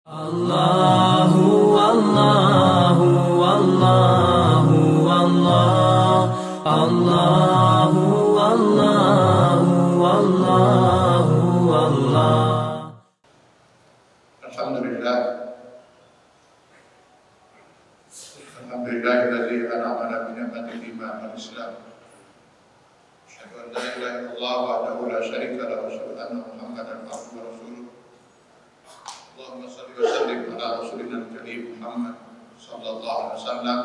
Allahu Allahu Allahu Allah Allahu Allahu Allahu Allah. Alhamdulillah alladzi an'ama bi ni'matihi ma'al Islam. Asyhadu an la ilaha illallah wahdahu la syarika lahu wa asyhadu anna Muhammadan abduhu wa rasuluh. Allahumma shalli wa sallim ala rasulina al-karim Muhammad sallallahu alaihi wasallam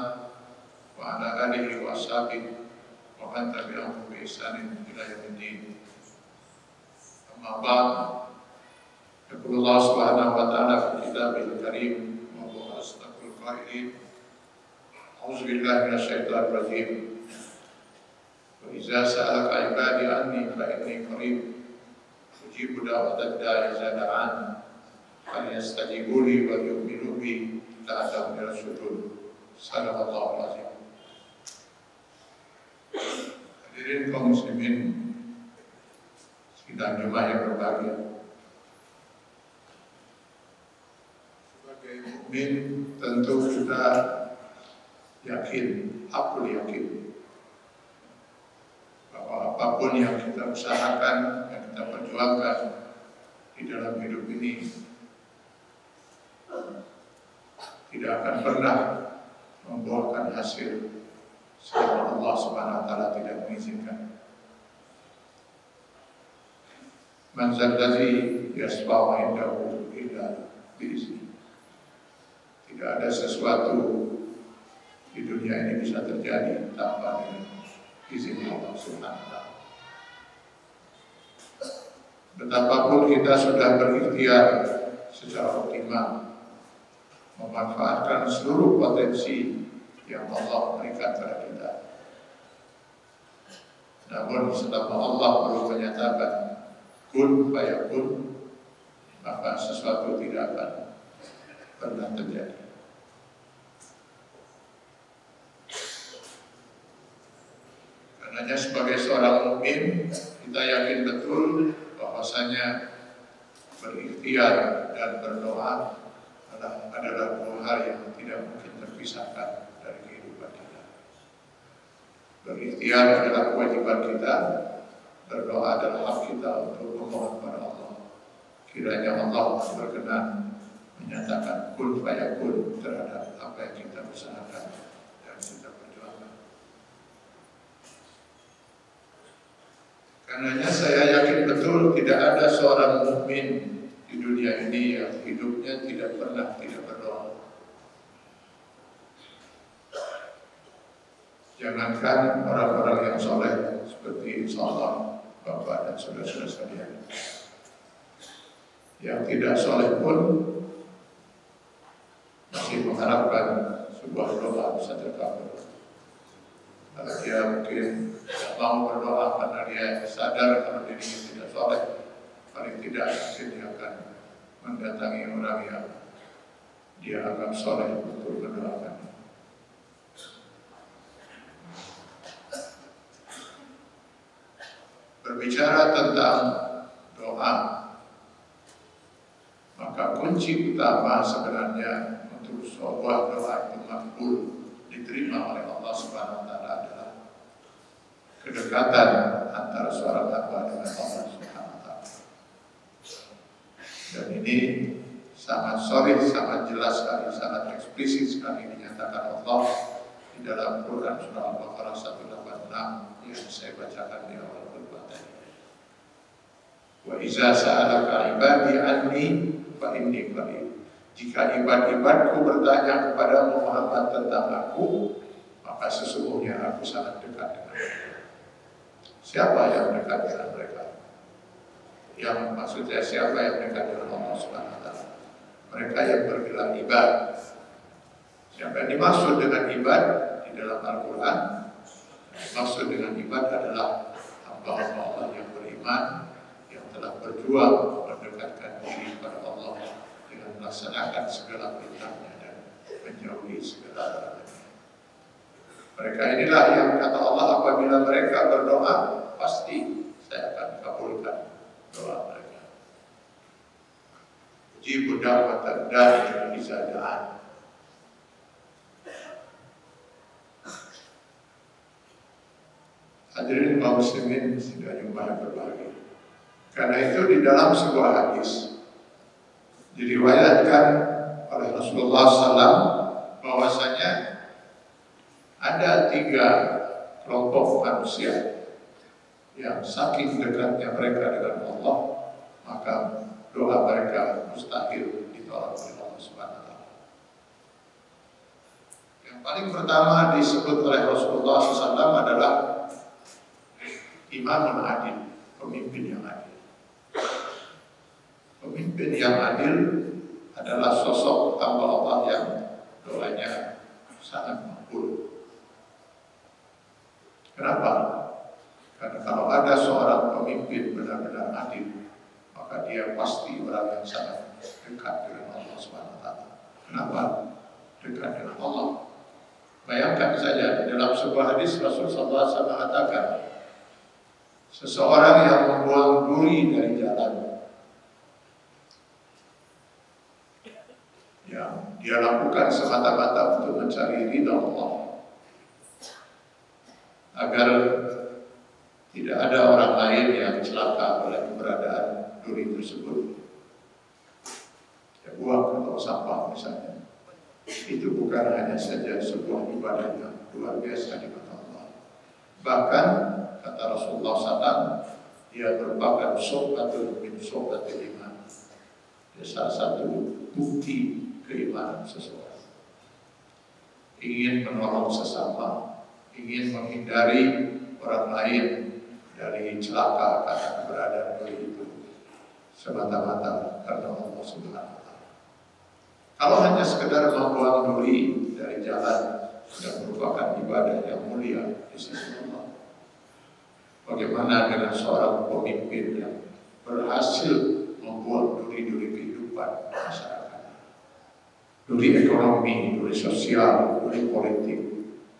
wa ala alihi wa ashabihi wa man tabi'ahum bi ihsanin ila yaumiddin. Amma ba'd. Yaqulu Allah subhanahu wa ta'ala fi kitabihil karim wa huwa asdaqul qailin. A'udzu billahi minasyaitonir rajim. Wa idza sa'alaka 'ibadi anni fa inni qarib ujibu da'watad da'i idza da'an falyastajibu li wa yu'minu bi la'allahum yarshudun. Shadaqallahul azim. Hadirin kaum muslimin sidang jemaah yang berbahagia. Sebagai mukmin tentu kita yakin, aku yakin bahwa apapun yang kita usahakan, yang kita perjuangkan di dalam hidup ini tidak akan pernah membuahkan hasil selama Allah Subhanahu wa taala tidak mengizinkan. Man zalladzi yashfa'u 'indahu illa bi'izni. Tidak ada sesuatu di dunia ini bisa terjadi tanpa izin Allah Subhanahu wa taala. Betapapun kita sudah berikhtiar secara optimal memanfaatkan seluruh potensi yang Allah berikan pada kita, namun selama Allah belum menyatakan kun fayakun, maka sesuatu tidak akan pernah terjadi. Karenanya sebagai seorang mukmin kita yakin betul bahwasanya berikhtiar dan berdoa adalah dua hal yang tidak mungkin terpisahkan dari kehidupan kita. Berikhtiar adalah kewajiban kita, berdoa adalah hak kita untuk memohon kepada Allah. Kiranya Allah berkenan menyatakan kun fayakun terhadap apa yang kita usahakan dan kita perjuangkan. Karenanya saya yakin betul tidak ada seorang mukmin di dunia ini yang hidupnya tidak pernah tidak berdoa. Jangankan orang-orang yang soleh seperti insyaallah Bapak dan saudara-saudara sekalian, yang tidak soleh pun masih mengharapkan sebuah doa bisa terkabul. Kalau dia mungkin tidak mau berdoa karena dia sadar kalau dirinya tidak soleh, paling tidak mungkin dia akan mendatangi orang yang dia anggap soleh untuk mendoakan. Berbicara tentang doa, maka kunci utama sebenarnya untuk sebuah doa itu makbul diterima oleh Allah Subhanahu wa taala adalah kedekatan antara seorang hamba dengan Allah Subhanahu wa taala. Dan ini sangat sharih, sangat jelas sekali, sangat eksplisit sekali dinyatakan Allah di dalam Quran surah Al-Baqarah 186 yang saya bacakan di awal khutbah tadi. Wa iza sa'alaka ibadi anni fa inni qarib. Jika ibad-ibadku bertanya kepada Muhammad tentang aku, maka sesungguhnya aku sangat dekat dengan mereka. Siapa yang dekat dengan mereka? Yang maksudnya siapa yang dekat dengan Allah Subhanahu wa taala? Mereka yang bergelar ibad. Siapa yang dimaksud dengan ibad di dalam Al-Quran? Maksud dengan ibad adalah hamba-hamba Allah yang beriman, yang telah berjuang mendekatkan diri kepada Allah dengan melaksanakan segala perintahnya dan menjauhi segala larangannya. Mereka inilah yang kata Allah, apabila mereka berdoa, pasti saya akan kabulkan doa mereka. Ujibu sudah dan izadaan. Hadirin kaum muslimin sidang yang berbahagia. Karena itu di dalam sebuah hadis diriwayatkan oleh Rasulullah SAW bahwasanya ada 3 kelompok manusia yang saking dekatnya mereka dengan Allah, maka doa mereka mustahil ditolak oleh Allah Subhanahu wa taala. Yang paling pertama disebut oleh Rasulullah SAW adalah imamun adil, pemimpin yang adil. Pemimpin yang adil adalah sosok hamba Allah yang doanya sangat makbul. Kenapa? Karena kalau ada seorang pemimpin benar-benar adil, maka dia pasti orang yang sangat dekat dengan Allah Subhanahu wa taala. Kenapa? Dekat dengan Allah. Bayangkan saja dalam sebuah hadis Rasulullah SAW mengatakan, seseorang yang membuang duri dari jalan, yang dia lakukan semata-mata untuk mencari ridha Allah, agar tidak ada orang lain yang celaka oleh keberadaan duri tersebut. Ya, buang atau sampah misalnya. Itu bukan hanya saja sebuah ibadah yang luar biasa di mata Allah. Bahkan kata Rasulullah SAW, dia merupakan sobatul min sobatul iman. Dia salah satu bukti keimanan seseorang. Ingin menolong sesama, ingin menghindari orang lain dari celaka karena keberadaan duri itu, semata-mata karena Allah Subhanahu wa taala. Kalau hanya sekedar membuang duri dari jalan sudah merupakan ibadah yang mulia di sisi Allah. Bagaimana dengan seorang pemimpin yang berhasil membuang duri-duri kehidupan masyarakat, duri ekonomi, duri sosial, duri politik,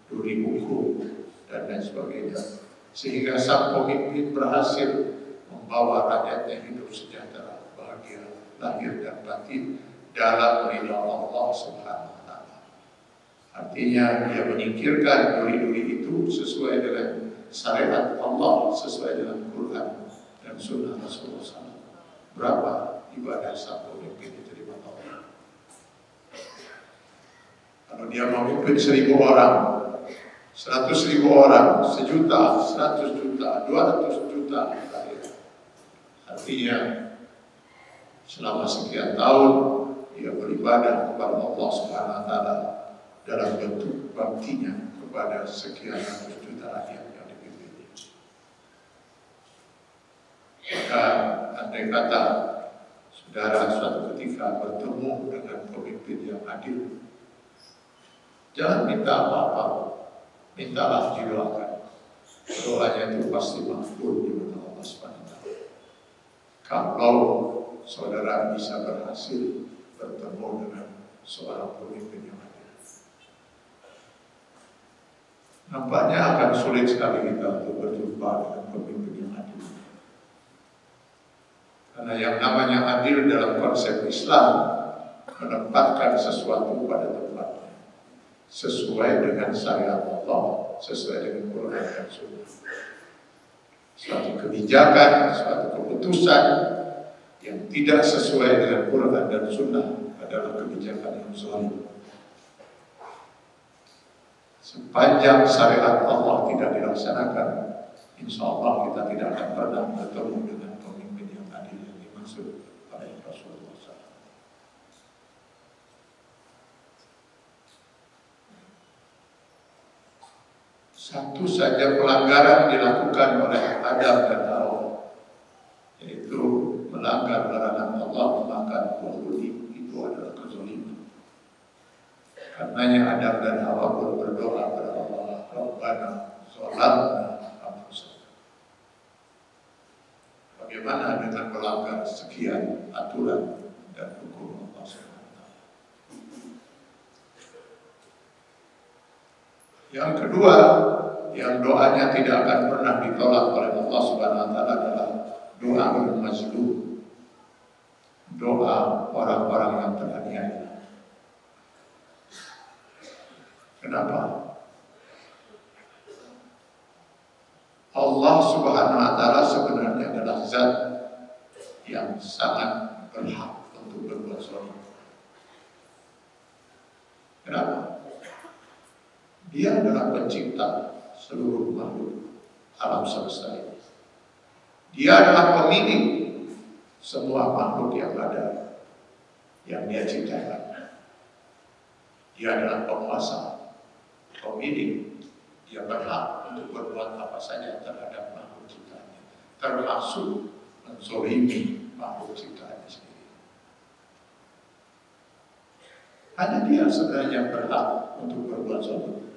duri hukum, dan lain sebagainya, sehingga sang pemimpin berhasil membawa rakyatnya hidup sejahtera, bahagia, lahir dan batin dalam ridha Allah Subhanahu wa taala. Artinya dia menyingkirkan duri-duri itu sesuai dengan syariat Allah, sesuai dengan Quran dan Sunnah Rasulullah SAW. Berapa ibadah sang pemimpin itu di mata Allah? Kalau dia memimpin 1.000 orang, 100.000 orang, 1 juta, 100 juta, 200 juta, artinya selama sekian tahun dia beribadah kepada Allah Subhanahu wa taala dalam bentuk baktinya kepada sekian ratus juta rakyat yang dipimpinnya. Maka andai kata saudara suatu ketika bertemu dengan pemimpin yang adil, jangan minta apa-apa, mintalah didoakan. Doanya itu pasti makbul di mata Allah Subhanahu wa taala. Kalau saudara bisa berhasil bertemu dengan seorang pemimpin yang adil, nampaknya akan sulit sekali kita untuk berjumpa dengan pemimpin yang adil. Karena yang namanya adil dalam konsep Islam menempatkan sesuatu pada tempatnya, sesuai dengan syariat Allah, sesuai dengan Quran dan Sunnah. Suatu kebijakan, suatu keputusan yang tidak sesuai dengan Quran dan Sunnah adalah kebijakan yang zalim. Sepanjang syariat Allah tidak dilaksanakan, insya Allah kita tidak akan pernah bertemu dengan pemimpin yang adil yang dimaksud oleh Rasulullah SAW. Satu saja pelanggaran dilakukan oleh Adam dan Hawa, yaitu melanggar larangan Allah memakan buah duri, itu adalah kezaliman. Karenanya Adam dan Hawa pun berdoa kepada Allah, Rabbana zalamna anfusana. Bagaimana dengan melanggar sekian aturan dan hukum Allah SWT? Yang kedua, yang doanya tidak akan pernah ditolak oleh Allah Subhanahu wa taala adalah doa al-mazlum. doa orang-orang yang teraniaya. Kenapa? Allah Subhanahu wa Ta'ala sebenarnya adalah zat yang sangat berhak untuk berbuat zalim. Kenapa? Dia adalah pencipta seluruh makhluk alam semesta ini. Dia adalah pemilik semua makhluk yang ada, yang dia ciptakan. Dia adalah penguasa, pemilik. Dia berhak untuk berbuat apa saja terhadap makhluk ciptaannya, termasuk menzalimi makhluk ciptaannya sendiri. Hanya dia sebenarnya berhak untuk berbuat zalim.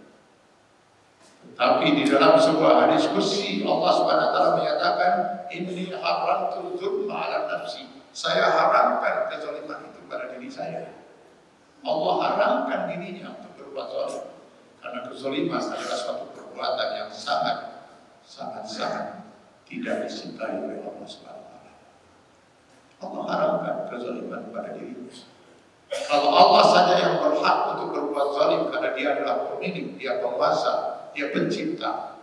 Tapi di dalam sebuah hadis qudsi Allah Subhanahu wa Ta'ala menyatakan, inni haramtu dzulma 'ala nafsi. Saya haramkan kezaliman itu pada diri saya. Allah haramkan dirinya untuk berbuat zalim. Karena kezaliman adalah suatu perbuatan yang sangat tidak dicintai oleh Allah Subhanahu wa Ta'ala. Allah haramkan kezaliman pada dirinya. Kalau Allah saja yang berhak untuk berbuat zalim karena dia adalah pemilik, dia penguasa, dia pencipta.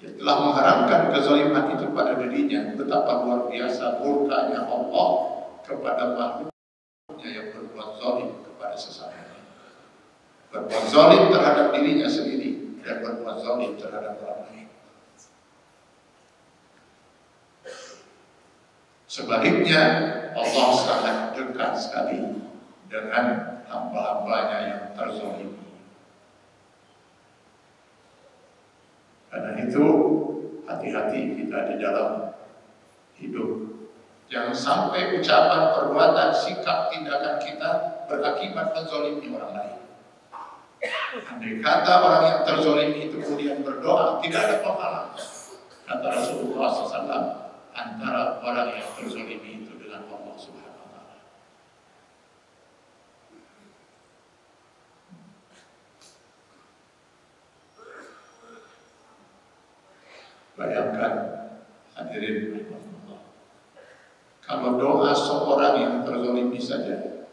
Dia telah mengharamkan kezaliman itu pada dirinya. Betapa luar biasa murkanya Allah kepada makhluknya yang berbuat zalim kepada sesamanya. Berbuat zalim terhadap dirinya sendiri dan berbuat zalim terhadap orang lain. Sebaliknya, Allah sangat dekat sekali dengan hamba-hambanya yang terzalimi. Karena itu, hati-hati kita di dalam hidup. Jangan sampai ucapan, perbuatan, sikap, tindakan kita berakibat menzalimi orang lain. Andai kata orang yang terzalimi itu kemudian berdoa, tidak ada penghalang. Kata Rasulullah SAW, antara orang yang terzalimi itu dengan Allah Subhanahu wa Ta'ala. Bayangkan, hadirin rahimahullah, kalau doa seorang yang terzalimi saja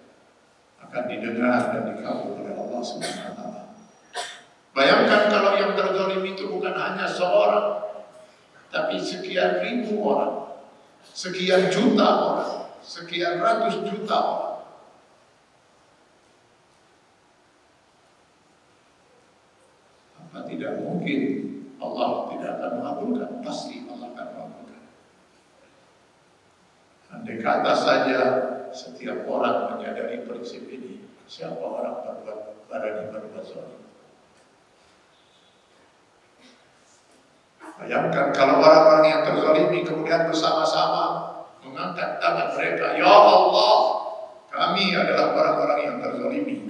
akan didengar dan dikabul oleh Allah Subhanahu wa Ta'ala. Bayangkan kalau yang terzalimi itu bukan hanya seorang, tapi sekian ribu orang, sekian juta orang, sekian ratus juta orang. Apa tidak mungkin Allah tidak akan mengabulkan? Pasti Allah akan mengabulkan. Andai kata saja setiap orang menyadari prinsip ini, siapa orang berani berbuat zalim. Bayangkan kalau orang-orang yang terzalimi kemudian bersama-sama mengangkat tangan mereka, ya Allah, kami adalah orang-orang yang terzalimi.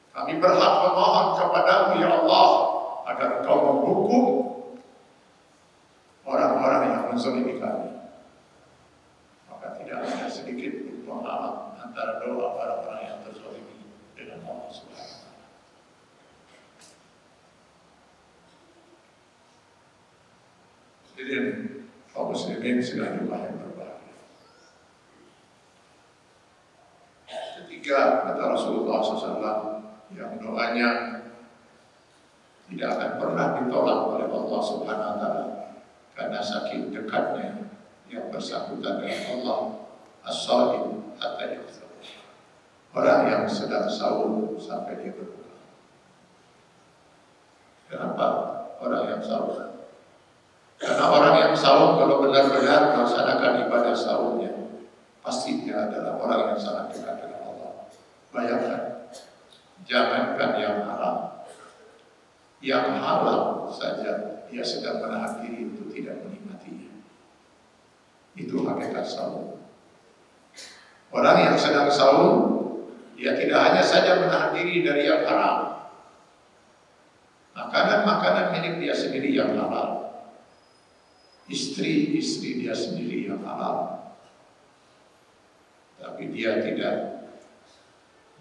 Kami berhak memohon kepadamu ya Allah agar Engkau menghukum orang-orang yang menzalimi kami. Maka tidak ada sedikit pun penghalang antara doa orang-orang yang terzalimi dengan Allah Subhanahu wa Ta'ala. Jadi kaum muslimin sedang jumlah yang berbahagia. Ketiga, kata Rasulullah SAW, yang doanya tidak akan pernah ditolak oleh Allah Subhanahu wa Ta'ala karena saking dekatnya yang bersangkutan dengan Allah, as-shaim hatta yaftur. Orang yang sedang sahur sampai dia berbuka. Kenapa orang yang sahur? Karena orang yang sahur kalau benar-benar melaksanakan ibadah sahurnya, pasti dia adalah orang yang sangat dekat dengan Allah. Bayangkan, jangankan yang halal saja dia sedang menahan diri untuk tidak menikmatinya. Itu hakikat sahur. Orang yang sedang sahur, dia tidak hanya saja menahan diri dari yang haram, makanan-makanan milik dia sendiri yang halal, istri dia sendiri yang halal, tapi dia tidak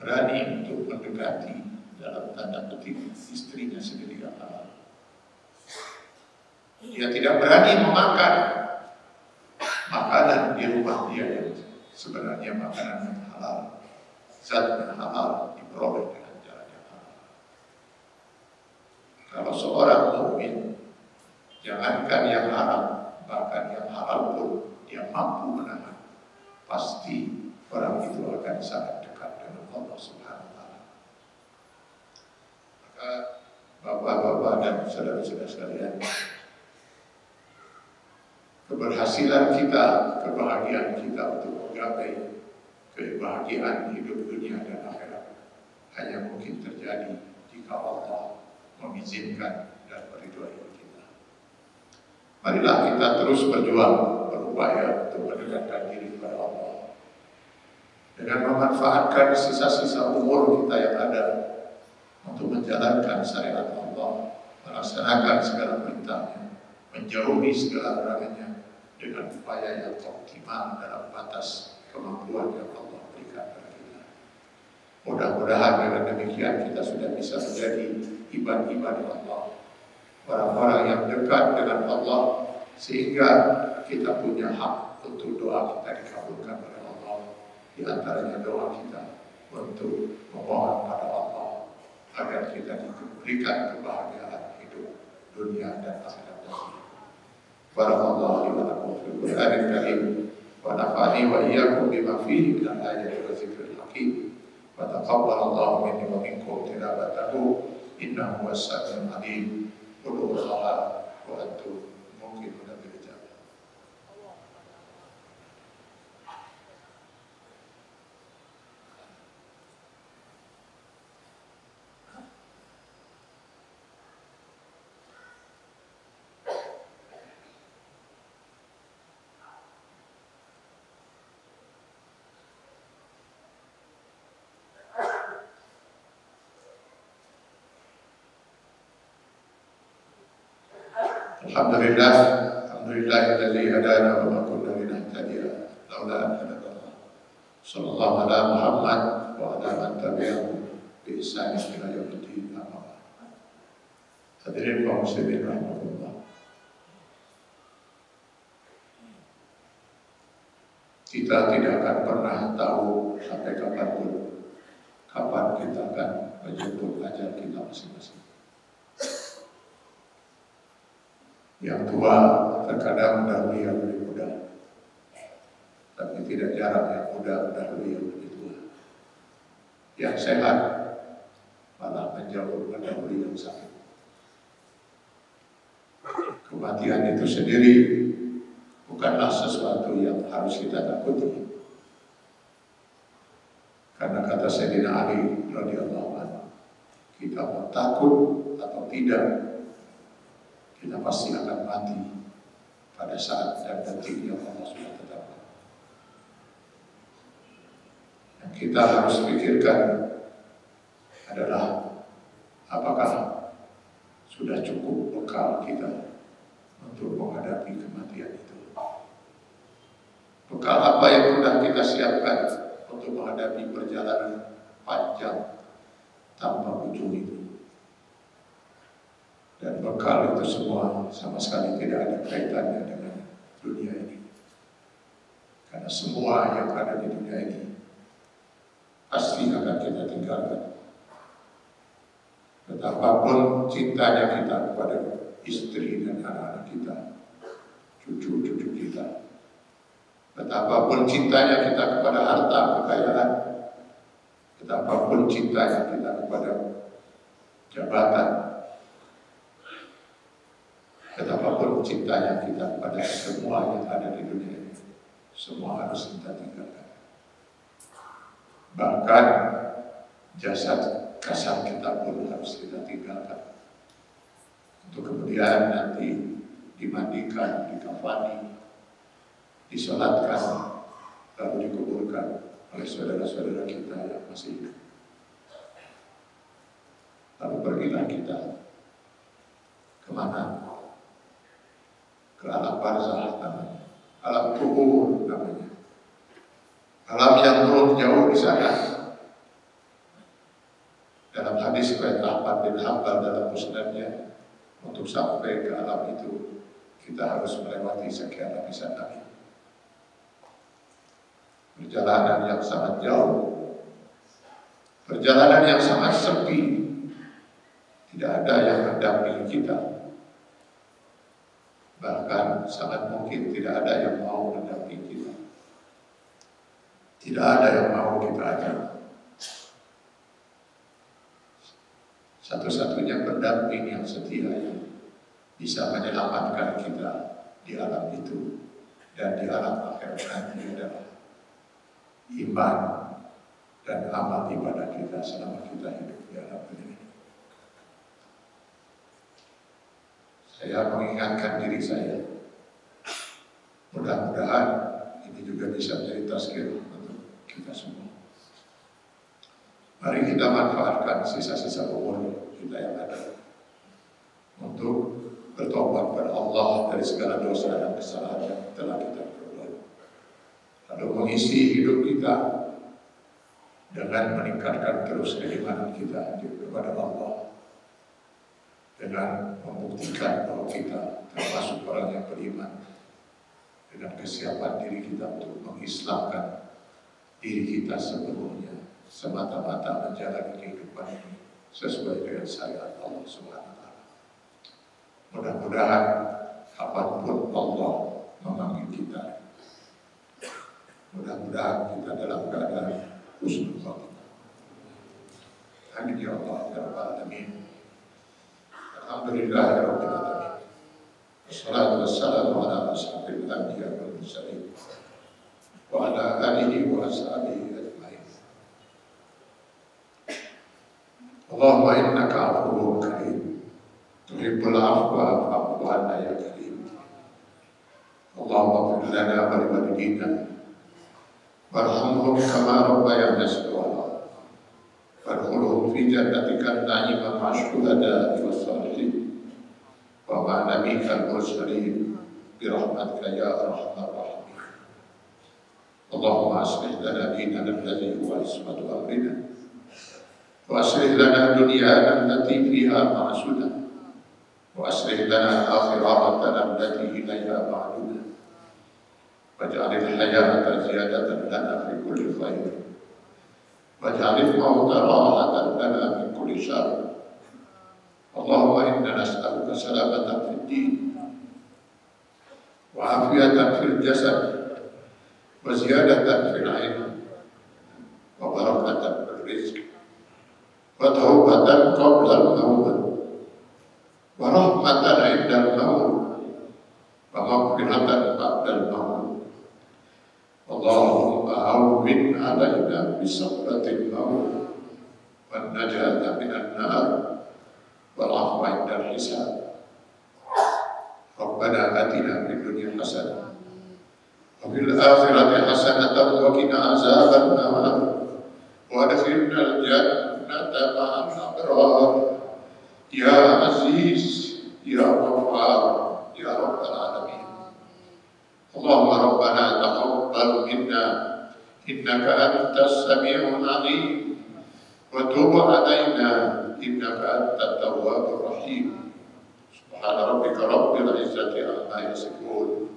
berani untuk mendekati dalam tanda petik istrinya sendiri yang halal. Dia tidak berani memakan makanan di rumah dia yang sebenarnya makanan yang halal, zat yang halal diperoleh dengan jalan yang halal. Kalau seorang mukmin, jangankan yang haram, bahkan yang halal pun dia mampu menahan, pasti orang itu akan sangat dekat dengan Allah Subhanahu wa Ta'ala. Maka bapak-bapak dan saudara-saudara sekalian, keberhasilan kita, kebahagiaan kita untuk menggapai kebahagiaan hidup dunia dan akhirat hanya mungkin terjadi jika Allah mengizinkan dan meridhoi kita. Marilah kita terus berjuang, berupaya untuk mendekatkan diri kepada Allah dengan memanfaatkan sisa-sisa umur kita yang ada untuk menjalankan syariat Allah, melaksanakan segala perintahnya, menjauhi segala larangannya dengan upaya yang optimal dalam batas kemampuan yang Allah berikan kepada kita. Mudah-mudahan dengan demikian kita sudah bisa menjadi ibad-ibad Allah, orang-orang yang dekat dengan Allah, sehingga kita punya hak untuk doa kita dikabulkan oleh Allah. Di antaranya doa kita untuk memohon pada Allah agar kita diberikan kebahagiaan hidup dunia dan akhirat nanti. Barakallahu li wa lakum fil Qur'anil Karim wa nafa'ani wa iyyakum bima fihi min al-ayati wa dzikril hakim. Wa taqabbalallahu minni wa minkum tilawatahu innahu was-sami'ul 'alim. Qul huwallaha wa antum muqinuna bil ijabah. Alhamdulillahilladzi hadana wa ma kunna linahtadiya laula an hadana Allah. Sallallahu ala Muhammad wa ala man tabi'ahum bi ihsanin ila yaumil qiyamah. Hadirin kaum muslimin rahimakumullah. Kita tidak akan pernah tahu sampai kapanpun kapan kita akan menjemput ajal kita masing-masing. Yang tua terkadang mendahului yang lebih muda, tapi tidak jarang yang muda mendahului yang lebih tua. Yang sehat malah menjauh mendahului yang sakit. Kematian itu sendiri bukanlah sesuatu yang harus kita takuti. Karena kata Sayyidina Ali radhiyallahu anhu, kita mau takut atau tidak, kita pasti akan mati pada saat dan detik yang Allah sudah tetapkan. Yang kita harus pikirkan adalah apakah sudah cukup bekal kita untuk menghadapi kematian itu. Bekal apa yang sudah kita siapkan untuk menghadapi perjalanan panjang tanpa ujung itu. Dan bekal itu semua sama sekali tidak ada kaitannya dengan dunia ini. Karena semua yang ada di dunia ini pasti akan kita tinggalkan. Betapapun cintanya kita kepada istri dan anak-anak kita, cucu-cucu kita, betapapun cintanya kita kepada harta kekayaan, betapapun cintanya kita kepada jabatan, betapapun cintanya kita kepada semua yang ada di dunia ini, semua harus kita tinggalkan. Bahkan jasad kasar kita pun harus kita tinggalkan, untuk kemudian nanti dimandikan, dikafani, disolatkan, lalu dikuburkan oleh saudara-saudara kita yang masih hidup. Lalu pergilah kita kemana? Ke alam barzakh namanya, alam kubur namanya, alam yang jauh di sana. Dalam hadis riwayat Ahmad bin Hanbal dalam musnadnya, untuk sampai ke alam itu kita harus melewati sekian lapisan Nabi. perjalanan yang sangat jauh, perjalanan yang sangat sepi, tidak ada yang mendampingi kita. Bahkan sangat mungkin tidak ada yang mau mendampingi kita. Tidak ada yang mau kita ajak. Satu-satunya pendamping yang setia yang bisa menyelamatkan kita di alam itu dan di alam akhirat nanti adalah iman dan amal ibadah kita selama kita hidup di alam ini. Saya mengingatkan diri saya, mudah-mudahan ini juga bisa menjadi tazkir untuk kita semua. Mari kita manfaatkan sisa-sisa umur kita yang ada untuk bertobat kepada Allah dari segala dosa dan kesalahan yang telah kita perbuat. Lalu mengisi hidup kita dengan meningkatkan terus keimanan kita kepada Allah, dengan membuktikan bahwa kita termasuk orang yang beriman, dengan kesiapan diri kita untuk mengislamkan diri kita sepenuhnya, semata-mata menjalani kehidupan ini sesuai dengan syariat Allah Subhanahu wa Ta'ala. Mudah-mudahan apapun Allah memanggil kita, mudah-mudahan kita dalam keadaan husnul khotimah. Amin ya Allah ya Rabbal alamin. Alhamdulillahirabbil alamin. Wassalatu wassalamu ala asyrofil anbiya'i wal mursalin wa ala alihi wa ashabihi ajmain. Allahumma innaka afuwwun karim tuhibbul afwa fa'fu anna ya karim. Allahumma ighfir lana wa li walidina warhamhum kama rabbayana shighara wadkhulhum fi jannatika an-na'ima ma'a syuhada'i was-salihin wa ma'a nabiyyikal mursalin bi rahmatika ya arhamar rahimin. Allahumma aslih lana dinana alladhi huwa ismatu amrina wa aslih lana dunyana allati fiha ma'asuna wa aslih lana akhiratana allati ilayha ma'aduna waj'alil hayata ziyadatan lana fi kulli khair waj'alil mauta rahatan lana min kulli syarr. Allahumma inna nas'aluka salamatan fid din wa afiyatan fil jasad wa ziyadatan fil ilm wa barakatan fil rizq wa taubatan qabla al-maut wa rahmatan 'inda al-maut wa maghfiratan ba'da al-maut. Allahumma hawwin 'alaina bi sakratil maut wan najata minan nar wal 'afwa 'inda al-hisab. Rabbana atina fid dunya hasanah wa fil akhirati hasanatan wa qina azaban nar wa adkhilna al-jannata ma'al abrar ya aziz ya ghaffar ya rabbal alamin. Allahumma rabbana taqabbal minna innaka antas sami'ul 'alim wa tub 'alaina innaka antat tawwabur rahim. Subhana rabbika rabbil izzati 'amma yasifun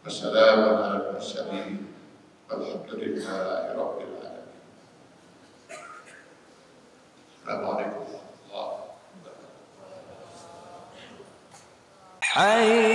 wa salamun 'alal mursalin walhamdulillahi rabbil alamin. Assalamualaikum warahmatullahi wabarakatuh.